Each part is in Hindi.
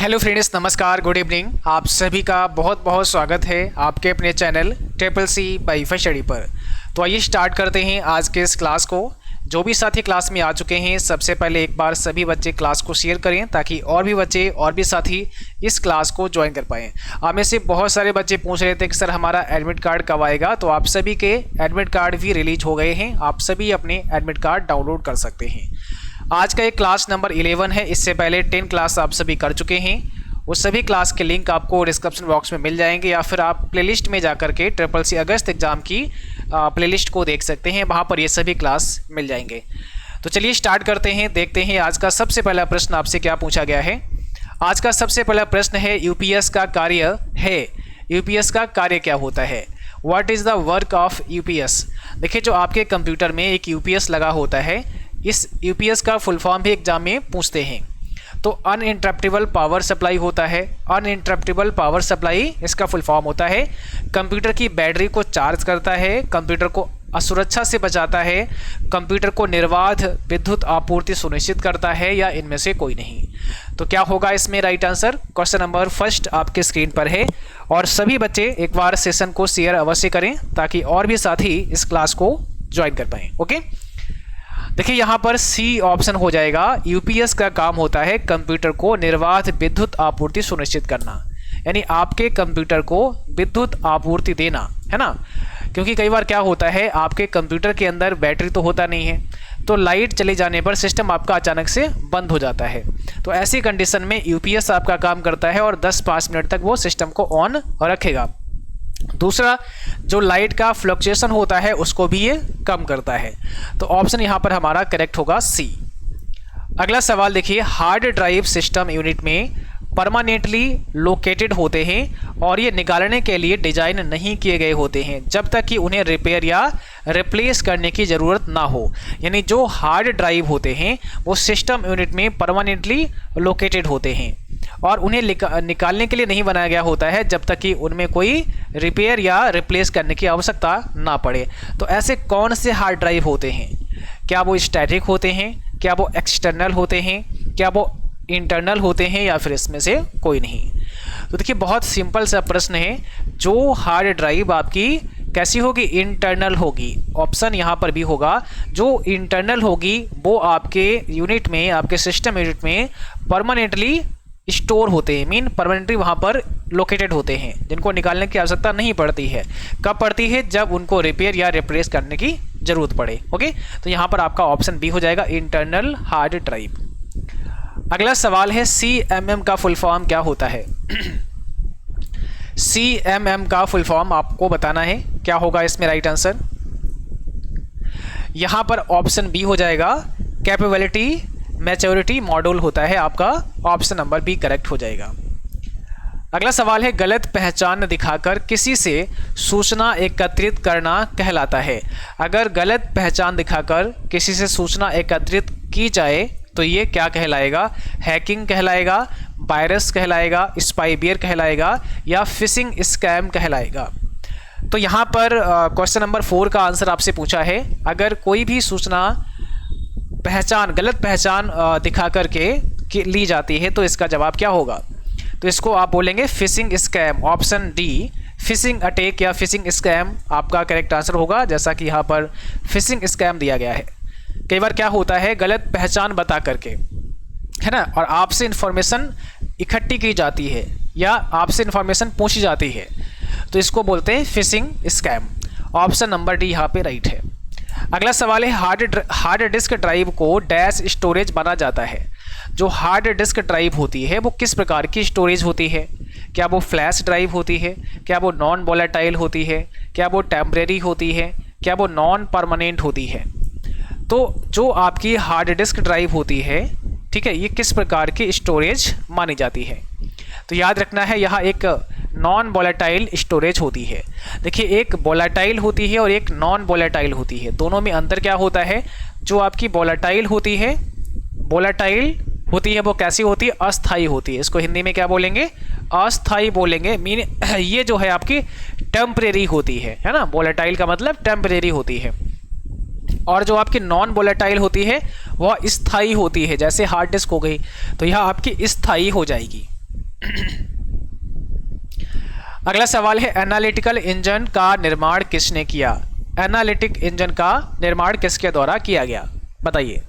हेलो फ्रेंड्स, नमस्कार, गुड इवनिंग। आप सभी का बहुत बहुत स्वागत है आपके अपने चैनल CCC बाई स्टडी पर। तो आइए स्टार्ट करते हैं आज के इस क्लास को। जो भी साथी क्लास में आ चुके हैं, सबसे पहले एक बार सभी बच्चे क्लास को शेयर करें ताकि और भी बच्चे और भी साथी इस क्लास को ज्वाइन कर पाएँ। आप में से बहुत सारे बच्चे पूछ रहे थे कि सर हमारा एडमिट कार्ड कब आएगा। तो आप सभी के एडमिट कार्ड भी रिलीज हो गए हैं, आप सभी अपने एडमिट कार्ड डाउनलोड कर सकते हैं। आज का एक क्लास नंबर 11 है। इससे पहले 10 क्लास आप सभी कर चुके हैं। उस सभी क्लास के लिंक आपको डिस्क्रिप्शन बॉक्स में मिल जाएंगे या फिर आप प्लेलिस्ट में जाकर के CCC अगस्त एग्ज़ाम की प्लेलिस्ट को देख सकते हैं, वहाँ पर ये सभी क्लास मिल जाएंगे। तो चलिए स्टार्ट करते हैं, देखते हैं आज का सबसे पहला प्रश्न आपसे क्या पूछा गया है। आज का सबसे पहला प्रश्न है यूपीएस का कार्य है। यूपीएस का कार्य क्या होता है? What is the work of UPS? देखिए, जो आपके कंप्यूटर में एक यूपीएस लगा होता है, इस यूपीएस का फुल फॉर्म भी एग्जाम में पूछते हैं। तो अनइंटरप्टेबल पावर सप्लाई होता है। अनइंटरप्टेबल पावर सप्लाई इसका फुल फॉर्म होता है कंप्यूटर की बैटरी को चार्ज करता है, कंप्यूटर को असुरक्षा से बचाता है, कंप्यूटर को निर्बाध विद्युत आपूर्ति सुनिश्चित करता है, या इनमें से कोई नहीं। तो क्या होगा इसमें right answer? Question number first आपके स्क्रीन पर है। और सभी बच्चे एक बार सेशन को शेयर अवश्य करें ताकि और भी साथी इस क्लास को ज्वाइन कर पाएँ। ओके, देखिए यहाँ पर सी ऑप्शन हो जाएगा। यूपीएस का काम होता है कंप्यूटर को निर्बाध विद्युत आपूर्ति सुनिश्चित करना, यानी आपके कंप्यूटर को विद्युत आपूर्ति देना, है ना। क्योंकि कई बार क्या होता है, आपके कंप्यूटर के अंदर बैटरी तो होता नहीं है, तो लाइट चले जाने पर सिस्टम आपका अचानक से बंद हो जाता है। तो ऐसी कंडीशन में यूपीएस आपका काम करता है और 10-5 मिनट तक वो सिस्टम को ऑन रखेगा। दूसरा, जो लाइट का फ्लक्चुएशन होता है उसको भी ये कम करता है। तो ऑप्शन यहाँ पर हमारा करेक्ट होगा सी। अगला सवाल देखिए, हार्ड ड्राइव सिस्टम यूनिट में परमानेंटली लोकेटेड होते हैं और ये निकालने के लिए डिजाइन नहीं किए गए होते हैं जब तक कि उन्हें रिपेयर या रिप्लेस करने की ज़रूरत ना हो। यानी जो हार्ड ड्राइव होते हैं वो सिस्टम यूनिट में परमानेंटली लोकेटेड होते हैं और उन्हें निकालने के लिए नहीं बनाया गया होता है जब तक कि उनमें कोई रिपेयर या रिप्लेस करने की आवश्यकता ना पड़े। तो ऐसे कौन से हार्ड ड्राइव होते हैं? क्या वो स्टैटिक होते हैं, क्या वो एक्सटर्नल होते हैं, क्या वो इंटरनल होते हैं, या फिर इसमें से कोई नहीं? तो देखिए, बहुत सिंपल सा प्रश्न है। जो हार्ड ड्राइव आपकी कैसी होगी? इंटरनल होगी। ऑप्शन यहाँ पर भी होगा। जो इंटरनल होगी वो आपके यूनिट में, आपके सिस्टम यूनिट में परमानेंटली स्टोर होते हैं, मीन परमानेंटली वहाँ पर लोकेटेड होते हैं, जिनको निकालने की आवश्यकता नहीं पड़ती है। कब पड़ती है? जब उनको रिपेयर या रिप्लेस करने की ज़रूरत पड़े। ओके, तो यहाँ पर आपका ऑप्शन बी हो जाएगा, इंटरनल हार्ड ड्राइव। अगला सवाल है, CMM का फुल फॉर्म क्या होता है? CMM का फुल फॉर्म आपको बताना है, क्या होगा इसमें राइट आंसर? यहाँ पर ऑप्शन बी हो जाएगा, कैपेबिलिटी मैच्योरिटी मॉड्यूल होता है आपका। ऑप्शन नंबर बी करेक्ट हो जाएगा। अगला सवाल है, गलत पहचान दिखाकर किसी से सूचना एकत्रित करना कहलाता है। अगर गलत पहचान दिखाकर किसी से सूचना एकत्रित की जाए तो ये क्या कहलाएगा? हैकिंग कहलाएगा, वायरस कहलाएगा, स्पाईवेयर कहलाएगा, या फिशिंग स्कैम कहलाएगा? तो यहाँ पर क्वेश्चन नंबर 4 का आंसर आपसे पूछा है। अगर कोई भी सूचना गलत पहचान दिखा करके ली जाती है तो इसका जवाब क्या होगा? तो इसको आप बोलेंगे fishing scam. Option D, phishing attack या फिशिंग स्कैम आपका करेक्ट आंसर होगा, जैसा कि यहाँ पर फिशिंग स्कैम दिया गया है। कई बार क्या होता है, गलत पहचान बता करके, है ना, और आपसे इंफॉर्मेशन इकट्ठी की जाती है या आपसे इंफॉर्मेशन पूछी जाती है, तो इसको बोलते हैं fishing scam. Option number D यहाँ पे राइट है। अगला सवाल है, हार्ड डिस्क ड्राइव को डैश स्टोरेज माना जाता है। जो हार्ड डिस्क ड्राइव होती है वो किस प्रकार की स्टोरेज होती है? क्या वो फ्लैश ड्राइव होती है, क्या वो नॉन वोलेटाइल होती है, क्या वो टेम्परेरी होती है, क्या वो नॉन परमानेंट होती है? तो जो आपकी हार्ड डिस्क ड्राइव होती है, ठीक है, ये किस प्रकार की स्टोरेज मानी जाती है? तो याद रखना है, यहाँ एक नॉन वोलेटाइल स्टोरेज होती है। देखिए, एक वोलेटाइल होती है और एक नॉन वोलेटाइल होती है। दोनों में अंतर क्या होता है? जो आपकी वोलेटाइल होती है वो कैसी होती है? अस्थाई होती है। इसको हिंदी में क्या बोलेंगे? अस्थाई बोलेंगे। मीन ये जो है आपकी टेम्परेरी होती है ना। वोलेटाइल का मतलब टेम्परेरी होती है। और जो आपकी नॉन वोलेटाइल होती है वह स्थायी होती है, जैसे हार्ड डिस्क हो गई, तो यह आपकी स्थायी हो जाएगी। अगला सवाल है एनालिटिकल इंजन का निर्माण किसने किया? एनालिटिक इंजन का निर्माण किसके द्वारा किया गया, बताइए।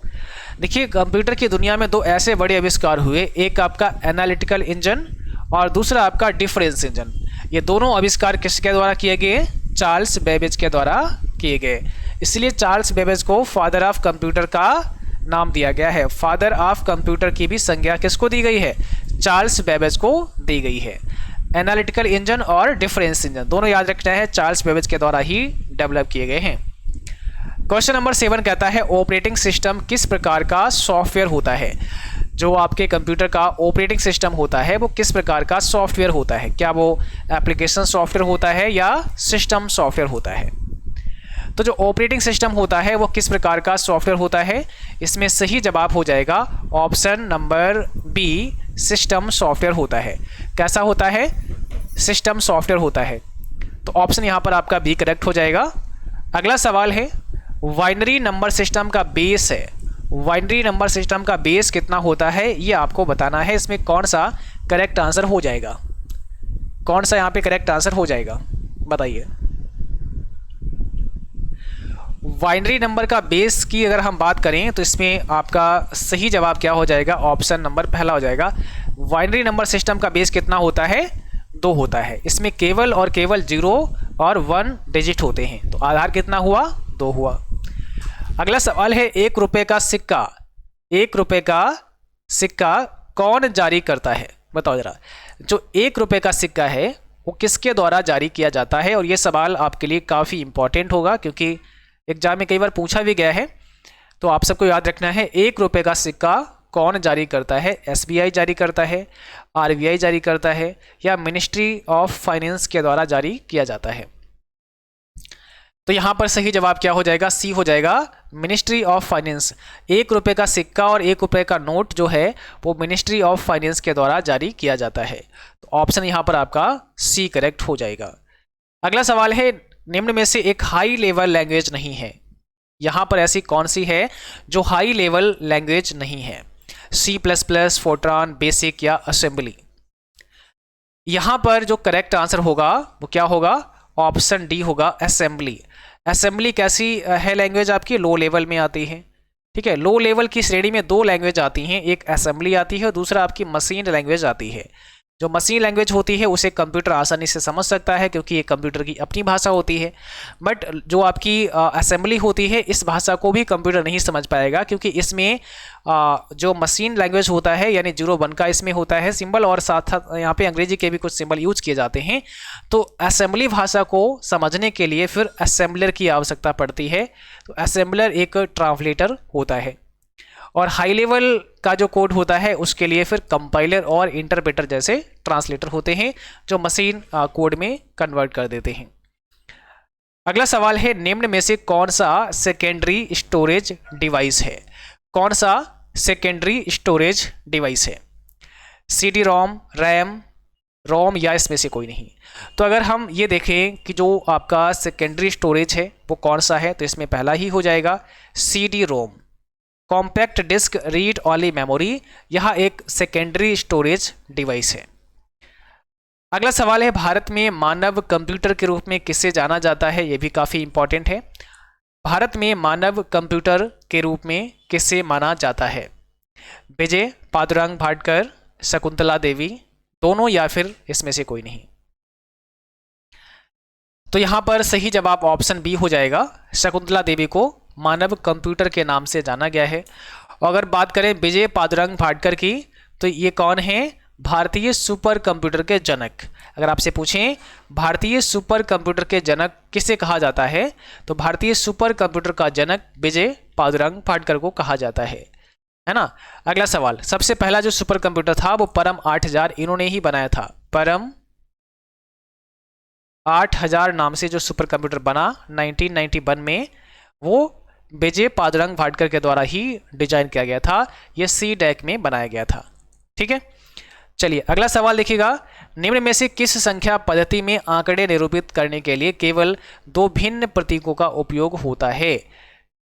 देखिए, कंप्यूटर की दुनिया में दो ऐसे बड़े आविष्कार हुए, एक आपका एनालिटिकल इंजन और दूसरा आपका डिफरेंस इंजन। ये दोनों आविष्कार किसके द्वारा किए गए? चार्ल्स बेबेज के द्वारा किए गए। इसलिए चार्ल्स बेबेज को फादर ऑफ कंप्यूटर का नाम दिया गया है। फादर ऑफ कंप्यूटर की भी संज्ञा किसको दी गई है? चार्ल्स बेबेज को दी गई है। एनालिटिकल इंजन और डिफरेंस इंजन दोनों याद रखना है, चार्ल्स बेबेज के द्वारा ही डेवलप किए गए हैं। क्वेश्चन नंबर 7 कहता है ऑपरेटिंग सिस्टम किस प्रकार का सॉफ्टवेयर होता है? जो आपके कंप्यूटर का ऑपरेटिंग सिस्टम होता है वो किस प्रकार का सॉफ्टवेयर होता है? क्या वो एप्लीकेशन सॉफ्टवेयर होता है या सिस्टम सॉफ्टवेयर होता है? तो जो ऑपरेटिंग सिस्टम होता है वो किस प्रकार का सॉफ्टवेयर होता है? इसमें सही जवाब हो जाएगा option number B, system software होता है। कैसा होता है? सिस्टम सॉफ्टवेयर होता है। तो ऑप्शन यहाँ पर आपका बी करेक्ट हो जाएगा। अगला सवाल है बाइनरी नंबर सिस्टम का बेस है। बाइनरी नंबर सिस्टम का बेस कितना होता है ये आपको बताना है। इसमें कौन सा करेक्ट आंसर हो जाएगा? कौन सा यहाँ पे करेक्ट आंसर हो जाएगा, बताइए। बाइनरी नंबर का बेस की अगर हम बात करें तो इसमें आपका सही जवाब क्या हो जाएगा? ऑप्शन नंबर पहला हो जाएगा। बाइनरी नंबर सिस्टम का बेस कितना होता है? 2 होता है। इसमें केवल और केवल 0 और 1 डिजिट होते हैं। तो आधार कितना हुआ? 2 हुआ। अगला सवाल है 1 रुपये का सिक्का, 1 रुपये का सिक्का कौन जारी करता है? बताओ जरा। जो 1 रुपये का सिक्का है वो किसके द्वारा जारी किया जाता है? और ये सवाल आपके लिए काफ़ी इंपॉर्टेंट होगा क्योंकि एग्जाम में कई बार पूछा भी गया है। तो आप सबको याद रखना है 1 रुपये का सिक्का कौन जारी करता है? एसबीआई जारी करता है, आरबीआई जारी करता है या मिनिस्ट्री ऑफ फाइनेंस के द्वारा जारी किया जाता है? तो यहाँ पर सही जवाब क्या हो जाएगा? सी हो जाएगा, मिनिस्ट्री ऑफ फाइनेंस। 1 रुपये का सिक्का और 1 रुपये का नोट जो है वो मिनिस्ट्री ऑफ फाइनेंस के द्वारा जारी किया जाता है। तो ऑप्शन यहाँ पर आपका सी करेक्ट हो जाएगा। अगला सवाल है निम्न में से एक हाई लेवल लैंग्वेज नहीं है। यहाँ पर ऐसी कौन सी है जो हाई लेवल लैंग्वेज नहीं है? C++, फोर्ट्रान, बेसिक या असेंबली? यहाँ पर जो करेक्ट आंसर होगा वो क्या होगा? ऑप्शन डी होगा, असेंबली। असेंबली कैसी है लैंग्वेज? आपकी लो लेवल में आती है। ठीक है, लो लेवल की श्रेणी में 2 लैंग्वेज आती हैं, एक असेंबली आती है और दूसरा आपकी मशीन लैंग्वेज आती है। जो मशीन लैंग्वेज होती है उसे कंप्यूटर आसानी से समझ सकता है क्योंकि ये कंप्यूटर की अपनी भाषा होती है। बट जो आपकी असेंबली होती है इस भाषा को भी कंप्यूटर नहीं समझ पाएगा क्योंकि इसमें जो मशीन लैंग्वेज होता है यानी 0-1 का इसमें होता है सिंबल और साथ साथ यहाँ पे अंग्रेजी के भी कुछ सिंबल यूज किए जाते हैं। तो असेंबली भाषा को समझने के लिए फिर असेंबलर की आवश्यकता पड़ती है। तो असेंबलर एक ट्रांसलेटर होता है। और हाई लेवल का जो कोड होता है उसके लिए फिर कंपाइलर और इंटरप्रेटर जैसे ट्रांसलेटर होते हैं जो मशीन कोड में कन्वर्ट कर देते हैं। अगला सवाल है निम्न में से कौन सा सेकेंडरी स्टोरेज डिवाइस है? कौन सा सेकेंडरी स्टोरेज डिवाइस है? CD रोम, रैम, रोम या इसमें से कोई नहीं? तो अगर हम ये देखें कि जो आपका सेकेंडरी स्टोरेज है वो कौन सा है तो इसमें पहला ही हो जाएगा CD ROM. Compact disc read only memory, यह एक सेकेंडरी स्टोरेज डिवाइस है। अगला सवाल है भारत में मानव कंप्यूटर के रूप में किसे जाना जाता है? यह भी काफ़ी इंपॉर्टेंट है। भारत में मानव कंप्यूटर के रूप में किसे माना जाता है? विजय, पादुरंग भाटकर, शकुंतला देवी, दोनों या फिर इसमें से कोई नहीं? तो यहाँ पर सही जवाब ऑप्शन बी हो जाएगा, शकुंतला देवी को मानव कंप्यूटर के नाम से जाना गया है। और अगर बात करें विजय पादुरंग भाटकर की तो ये कौन है? भारतीय सुपर कंप्यूटर के जनक। अगर आपसे पूछें भारतीय सुपर कंप्यूटर के जनक किसे कहा जाता है तो भारतीय सुपर कंप्यूटर का जनक विजय पादुरंग भाटकर को कहा जाता है ना। अगला सवाल, सबसे पहला जो सुपर कंप्यूटर था वो परम 8000 इन्होंने ही बनाया था। परम 8000 नाम से जो सुपर कंप्यूटर बना 1991 में वो विजय पादुरंग भाटकर के द्वारा ही डिजाइन किया गया था। यह C-DAC में बनाया गया था। ठीक है, चलिए अगला सवाल देखिएगा, निम्न में से किस संख्या पद्धति में आंकड़े निरूपित करने के लिए केवल 2 भिन्न प्रतीकों का उपयोग होता है?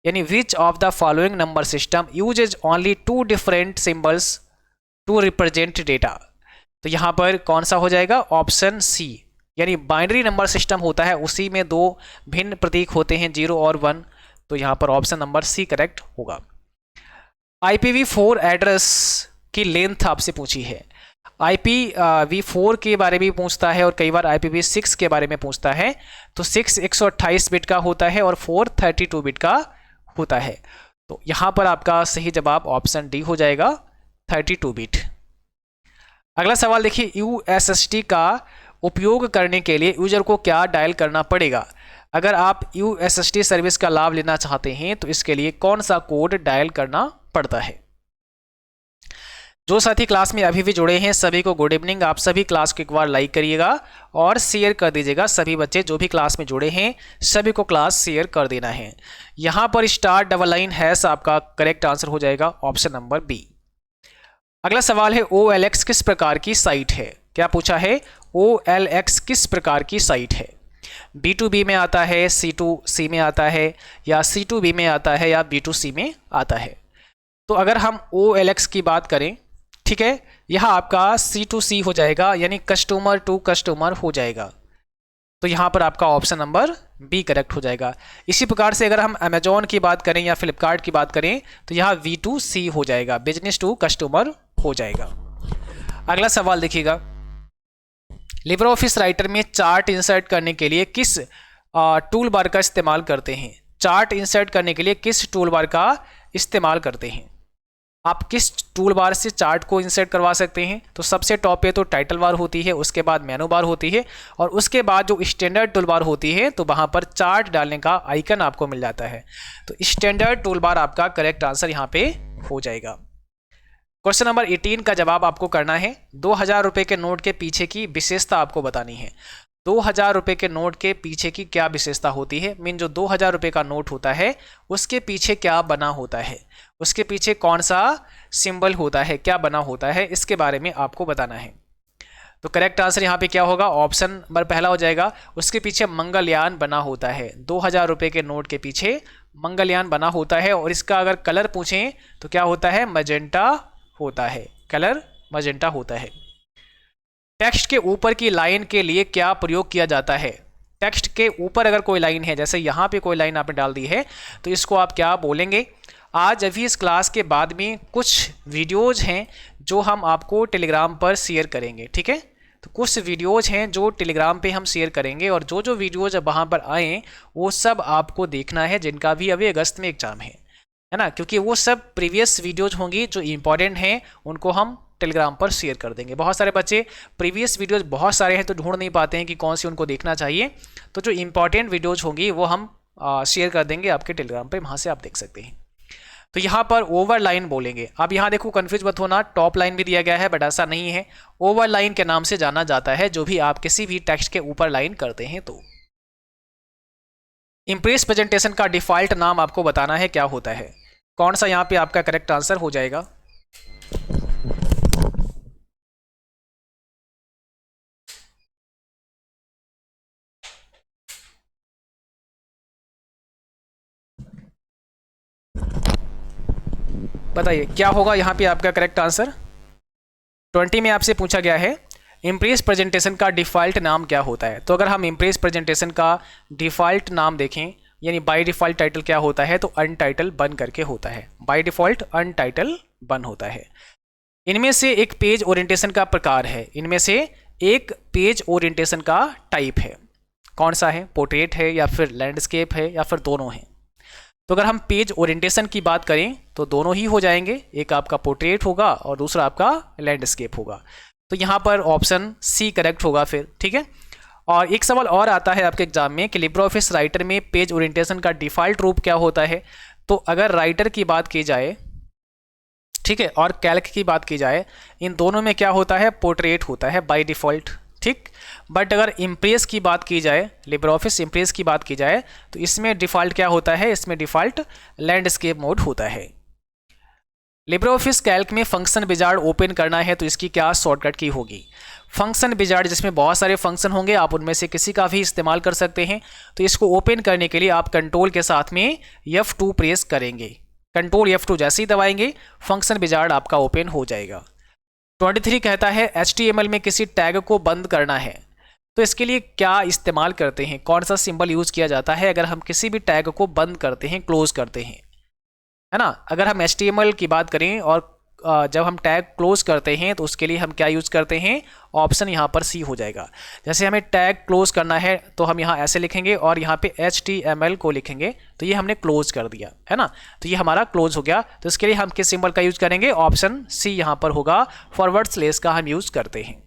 यानी which of the following number system uses only 2 different symbols to represent data? तो यहाँ पर कौन सा हो जाएगा? ऑप्शन सी, यानी बाइनरी नंबर सिस्टम होता है, उसी में दो भिन्न प्रतीक होते हैं 0 और 1। तो यहाँ पर ऑप्शन नंबर सी करेक्ट होगा। IPv4 एड्रेस की लेंथ आपसे पूछी है। IPv4 के बारे में पूछता है और कई बार IPv6 के बारे में पूछता है। तो 6 128 बिट का होता है और 4 32 बिट का होता है। तो यहाँ पर आपका सही जवाब ऑप्शन डी हो जाएगा, 32 बिट। अगला सवाल देखिए, USSD का उपयोग करने के लिए यूजर को क्या डायल करना पड़ेगा? अगर आप USSD सर्विस का लाभ लेना चाहते हैं तो इसके लिए कौन सा कोड डायल करना पड़ता है? जो साथी क्लास में अभी भी जुड़े हैं सभी को गुड इवनिंग। आप सभी क्लास को एक बार लाइक करिएगा और शेयर कर दीजिएगा। सभी बच्चे जो भी क्लास में जुड़े हैं सभी को क्लास शेयर कर देना है। यहाँ पर *## आपका करेक्ट आंसर हो जाएगा, ऑप्शन नंबर बी। अगला सवाल है, OLX किस प्रकार की साइट है? क्या पूछा है? OLX किस प्रकार की साइट है? B2B में आता है, C2C में आता है, या C2B में आता है, या B2C में आता है? तो अगर हम OLX की बात करें, ठीक है, यह आपका C2C हो जाएगा, यानी कस्टमर टू कस्टमर हो जाएगा। तो यहाँ पर आपका ऑप्शन नंबर बी करेक्ट हो जाएगा। इसी प्रकार से अगर हम अमेजॉन की बात करें या फ्लिपकार्ट की बात करें तो यह V2C हो जाएगा, बिजनेस टू कस्टमर हो जाएगा। अगला सवाल देखिएगा, लिब्रे ऑफिस राइटर में चार्ट इंसर्ट करने के लिए किस टूल बार का इस्तेमाल करते हैं? चार्ट इंसर्ट करने के लिए किस टूल बार का इस्तेमाल करते हैं? आप किस टूल बार से चार्ट को इंसर्ट करवा सकते हैं? तो सबसे टॉप पे तो टाइटल बार होती है, उसके बाद मेनू बार होती है, और उसके बाद जो स्टैंडर्ड टूल बार होती है तो वहाँ पर चार्ट डालने का आइकन आपको मिल जाता है। तो स्टैंडर्ड टूल बार आपका करेक्ट आंसर यहाँ पे हो जाएगा। क्वेश्चन नंबर 18 का जवाब आपको करना है। 2000 रुपये के नोट के पीछे की विशेषता आपको बतानी है। 2000 रुपये के नोट के पीछे की क्या विशेषता होती है? मीन जो 2000 रुपये का नोट होता है उसके पीछे क्या बना होता है, उसके पीछे कौन सा सिंबल होता है, क्या बना होता है, इसके बारे में आपको बताना है। तो करेक्ट आंसर यहाँ पे क्या होगा? ऑप्शन नंबर पहला हो जाएगा, उसके पीछे मंगलयान बना होता है। 2000 रुपये के नोट के पीछे मंगलयान बना होता है, और इसका अगर कलर पूछें तो क्या होता है? मजेंटा होता है, कलर मजेंटा होता है। टेक्स्ट के ऊपर की लाइन के लिए क्या प्रयोग किया जाता है? टेक्स्ट के ऊपर अगर कोई लाइन है, जैसे यहाँ पे कोई लाइन आपने डाल दी है, तो इसको आप क्या बोलेंगे? आज अभी इस क्लास के बाद में कुछ वीडियोज़ हैं जो हम आपको टेलीग्राम पर शेयर करेंगे, ठीक है? तो कुछ वीडियोज़ हैं जो टेलीग्राम पे हम शेयर करेंगे, और जो वीडियोज़ वहाँ पर आएँ वो सब आपको देखना है, जिनका भी अभी अगस्त में एग्ज़ाम है ना? क्योंकि वो सब प्रीवियस वीडियोज़ होंगी जो इंपॉर्टेंट हैं, उनको हम टेलीग्राम पर शेयर कर देंगे। बहुत सारे बच्चे प्रीवियस वीडियोज़ बहुत सारे हैं तो ढूंढ नहीं पाते हैं कि कौन सी उनको देखना चाहिए। तो जो इंपॉर्टेंट वीडियोज़ होंगी वो हम शेयर कर देंगे आपके टेलीग्राम पे, वहाँ से आप देख सकते हैं। तो यहाँ पर ओवर लाइन बोलेंगे। अब यहाँ देखो, कंफ्यूज मत होना, टॉप लाइन भी दिया गया है बट ऐसा नहीं है। ओवर लाइन के नाम से जाना जाता है जो भी आप किसी भी टेक्स्ट के ऊपर लाइन करते हैं। तो इम्प्रेस प्रेजेंटेशन का डिफ़ॉल्ट नाम आपको बताना है क्या होता है? कौन सा यहाँ पे आपका करेक्ट आंसर हो जाएगा? बताइए क्या होगा यहाँ पे आपका करेक्ट आंसर? 20 में आपसे पूछा गया है इम्प्रेस प्रेजेंटेशन का डिफ़ॉल्ट नाम क्या होता है। तो अगर हम इम्प्रेस प्रेजेंटेशन का डिफ़ॉल्ट नाम देखें, यानी बाय डिफ़ॉल्ट टाइटल क्या होता है, तो अनटाइटल बन करके होता है। बाय डिफ़ॉल्ट अनटाइटल बन होता है। इनमें से एक पेज ओरिएंटेशन का प्रकार है, इनमें से एक पेज ओरिएंटेशन का टाइप है, कौन सा है? पोर्ट्रेट है, या फिर लैंडस्केप है, या फिर दोनों हैं? तो अगर हम पेज ओरिएंटेशन की बात करें तो दोनों ही हो जाएंगे, एक आपका पोर्ट्रेट होगा और दूसरा आपका लैंडस्केप होगा। तो यहाँ पर ऑप्शन सी करेक्ट होगा फिर, ठीक है। और एक सवाल और आता है आपके एग्जाम में कि लिब्रे ऑफिस राइटर में पेज ओरिएंटेशन का डिफ़ॉल्ट रूप क्या होता है। तो अगर राइटर की बात की जाए, ठीक है, और कैल्क की बात की जाए, इन दोनों में क्या होता है? पोर्ट्रेट होता है बाय डिफ़ॉल्ट, ठीक। बट अगर इम्प्रेस की बात की जाए, लिब्रे ऑफिस इम्प्रेस की बात की जाए, तो इसमें डिफ़ॉल्ट क्या होता है? इसमें डिफ़ॉल्ट लैंडस्केप मोड होता है। लिब्रे ऑफिस कैल्क में फंक्शन विजार्ड ओपन करना है तो इसकी क्या शॉर्टकट की होगी? फंक्शन विजार्ड जिसमें बहुत सारे फंक्शन होंगे, आप उनमें से किसी का भी इस्तेमाल कर सकते हैं। तो इसको ओपन करने के लिए आप कंट्रोल के साथ में F2 प्रेस करेंगे। कंट्रोल F2 जैसे ही दबाएंगे फंक्शन विजार्ड आपका ओपन हो जाएगा। 23 कहता है HTML में किसी टैग को बंद करना है। तो इसके लिए क्या इस्तेमाल करते हैं, कौन सा सिंबल यूज़ किया जाता है अगर हम किसी भी टैग को बंद करते हैं, क्लोज करते हैं, है ना। अगर हम HTML की बात करें और जब हम टैग क्लोज करते हैं तो उसके लिए हम क्या यूज़ करते हैं, ऑप्शन यहाँ पर सी हो जाएगा। जैसे हमें टैग क्लोज करना है तो हम यहाँ ऐसे लिखेंगे और यहाँ पे HTML को लिखेंगे, तो ये हमने क्लोज कर दिया, है ना। तो ये हमारा क्लोज हो गया। तो इसके लिए हम किस सिंबल का यूज़ करेंगे, ऑप्शन सी यहाँ पर होगा, फॉरवर्ड स्लेस का हम यूज़ करते हैं।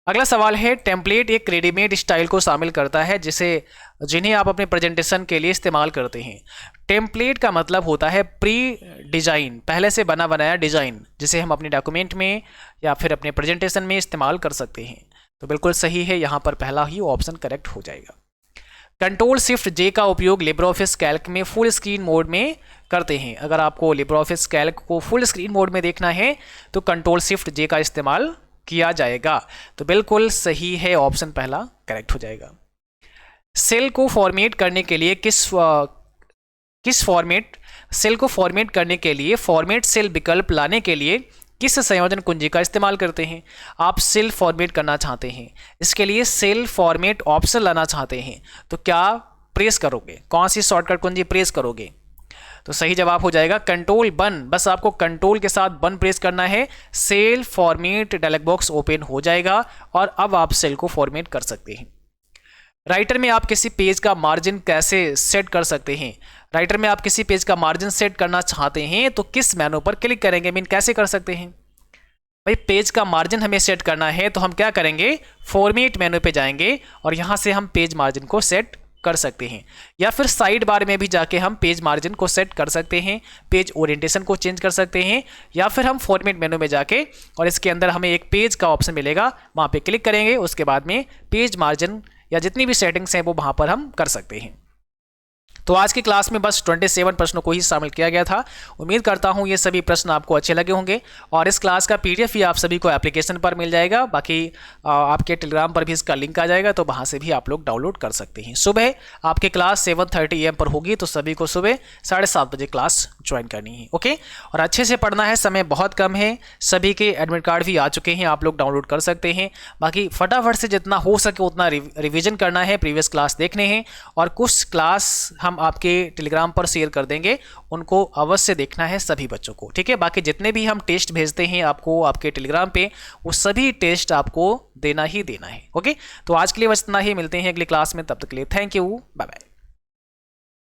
अगला सवाल है, टेम्पलेट एक रेडीमेड स्टाइल को शामिल करता है जिन्हें आप अपने प्रेजेंटेशन के लिए इस्तेमाल करते हैं। टेम्पलेट का मतलब होता है प्री डिजाइन, पहले से बना बनाया डिजाइन, जिसे हम अपने डॉक्यूमेंट में या फिर अपने प्रेजेंटेशन में इस्तेमाल कर सकते हैं। तो बिल्कुल सही है, यहाँ पर पहला ही ऑप्शन करेक्ट हो जाएगा। Ctrl+Shift+J का उपयोग लिब्रियोफिस कैल्क में फुल स्क्रीन मोड में करते हैं। अगर आपको लिब्रियोफिस कैल्क को फुल स्क्रीन मोड में देखना है तो Ctrl+Shift+J का इस्तेमाल किया जाएगा। तो बिल्कुल सही है, ऑप्शन पहला करेक्ट हो जाएगा। सेल को फॉर्मेट करने के लिए सेल को फॉर्मेट करने के लिए फॉर्मेट सेल विकल्प लाने के लिए किस संयोजन कुंजी का इस्तेमाल करते हैं। आप सेल फॉर्मेट करना चाहते हैं, इसके लिए सेल फॉर्मेट ऑप्शन लाना चाहते हैं, तो क्या प्रेस करोगे, कौन सी शॉर्टकट कुंजी प्रेस करोगे। तो सही जवाब हो जाएगा Ctrl+1, बस आपको कंट्रोल के साथ 1 प्रेस करना है, cell format dialog box open हो जाएगा और अब आप सेल को फॉर्मेट कर सकते हैं। राइटर में आप किसी पेज का मार्जिन कैसे सेट कर सकते हैं। राइटर में आप किसी पेज का मार्जिन सेट करना चाहते हैं तो किस मेनू पर क्लिक करेंगे, कैसे कर सकते हैं भाई। पेज का मार्जिन हमें सेट करना है तो हम क्या करेंगे, फॉर्मेट मेनू पे जाएंगे और यहां से हम पेज मार्जिन को सेट कर सकते हैं, या फिर साइड बार में भी जाके हम पेज मार्जिन को सेट कर सकते हैं, पेज ओरिएंटेशन को चेंज कर सकते हैं, या फिर हम फॉर्मेट मेनू में जाके और इसके अंदर हमें एक पेज का ऑप्शन मिलेगा, वहां पे क्लिक करेंगे, उसके बाद में पेज मार्जिन या जितनी भी सेटिंग्स हैं वो वहां पर हम कर सकते हैं। तो आज की क्लास में बस 27 प्रश्नों को ही शामिल किया गया था। उम्मीद करता हूं ये सभी प्रश्न आपको अच्छे लगे होंगे और इस क्लास का PDF भी आप सभी को एप्लीकेशन पर मिल जाएगा। बाकी आपके टेलीग्राम पर भी इसका लिंक आ जाएगा, तो वहां से भी आप लोग डाउनलोड कर सकते हैं। सुबह आपकी क्लास 7:30 AM पर होगी, तो सभी को सुबह 7:30 बजे क्लास ज्वाइन करनी है। ओके, और अच्छे से पढ़ना है, समय बहुत कम है, सभी के एडमिट कार्ड भी आ चुके हैं, आप लोग डाउनलोड कर सकते हैं। बाकी फटाफट से जितना हो सके उतना रिविजन करना है, प्रीवियस क्लास देखने हैं और कुछ क्लास हम आपके टेलीग्राम पर शेयर कर देंगे, उनको अवश्य देखना है सभी बच्चों को, ठीक है। बाकी जितने भी हम टेस्ट भेजते हैं आपको आपके टेलीग्राम पे, वो सभी टेस्ट आपको देना ही देना है। ओके, तो आज के लिए बस इतना ही, मिलते हैं अगली क्लास में, तब तक के लिए थैंक यू, बाय बाय।